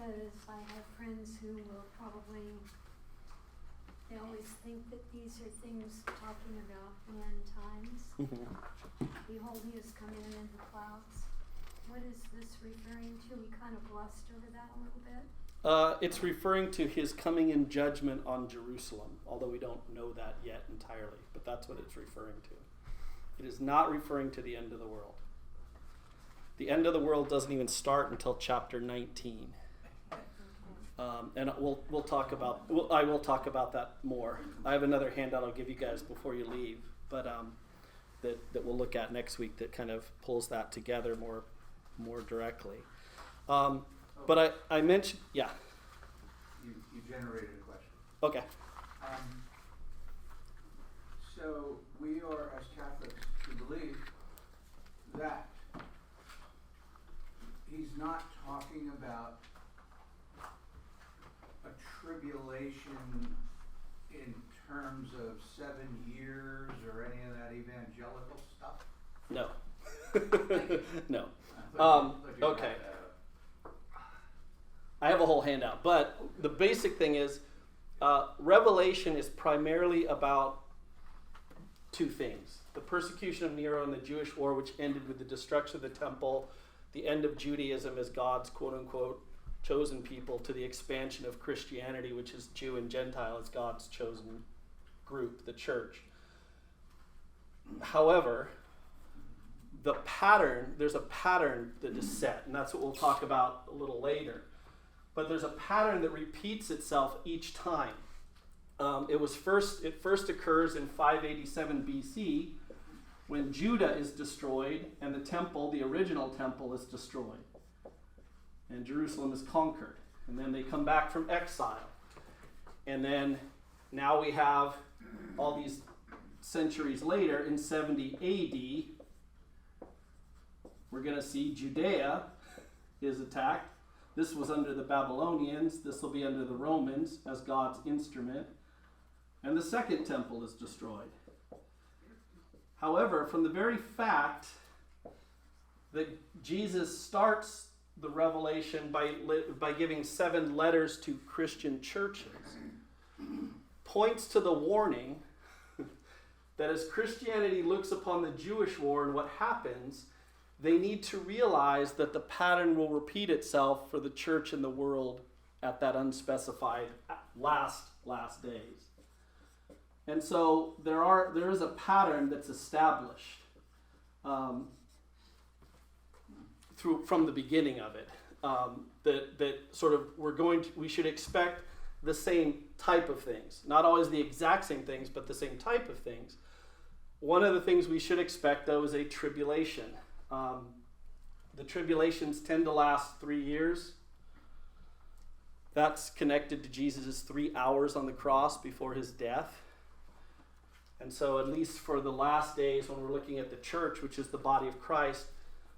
because I have friends who will probably, they always think that these are things talking about the end times. Behold, he is coming in the clouds. What is this referring to? We kind of glossed over that a little bit. It's referring to his coming in judgment on Jerusalem, although we don't know that yet entirely, but that's what it's referring to. It is not referring to the end of the world. The end of the world doesn't even start until chapter 19. And we'll talk about, I will talk about that more. I have another handout I'll give you guys before you leave, but that we'll look at next week that kind of pulls that together more directly. But I mentioned, yeah. You generated a question. Okay. So we are, as Catholics, to believe that he's not talking about a tribulation in terms of 7 years or any of that evangelical stuff? No. No. Okay. I have a whole handout, but the basic thing is Revelation is primarily about two things. The persecution of Nero and the Jewish war, which ended with the destruction of the temple, the end of Judaism as God's quote-unquote chosen people, to the expansion of Christianity, which is Jew and Gentile as God's chosen group, the church. However, there's a pattern that is set, and that's what we'll talk about a little later. But there's a pattern that repeats itself each time. It first occurs in 587 BC when Judah is destroyed and the temple, the original temple, is destroyed. And Jerusalem is conquered. And then they come back from exile. And then now we have all these centuries later, in 70 AD, we're going to see Judea is attacked. This was under the Babylonians. This will be under the Romans as God's instrument. And the second temple is destroyed. However, from the very fact that Jesus starts the revelation by giving 7 letters to Christian churches, points to the warning that as Christianity looks upon the Jewish war and what happens, they need to realize that the pattern will repeat itself for the church and the world at that unspecified last days. And so there is a pattern that's established from the beginning of it, that sort of we should expect the same type of things, not always the exact same things, but the same type of things. One of the things we should expect, though, is a tribulation. The tribulations tend to last 3 years. That's connected to Jesus' 3 hours on the cross before his death. And so at least for the last days, when we're looking at the church, which is the body of Christ,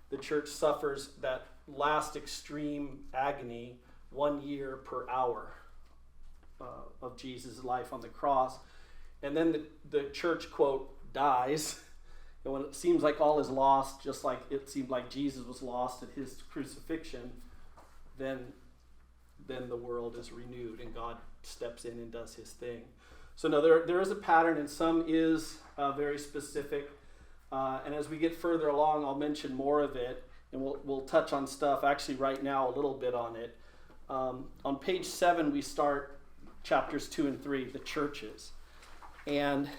the church suffers that last extreme agony 1 year per hour of Jesus' life on the cross. And then the church, quote, dies. And when it seems like all is lost, just like it seemed like Jesus was lost at his crucifixion, then the world is renewed and God steps in and does his thing. So no, there is a pattern, and some is very specific. And as we get further along, I'll mention more of it, and we'll touch on stuff actually right now a little bit on it. On page 7, we start chapters 2 and 3, the churches. And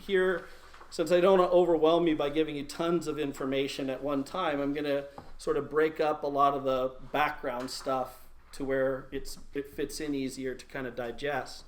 here, since I don't want to overwhelm you by giving you tons of information at one time, I'm going to sort of break up a lot of the background stuff to where it fits in easier to kind of digest.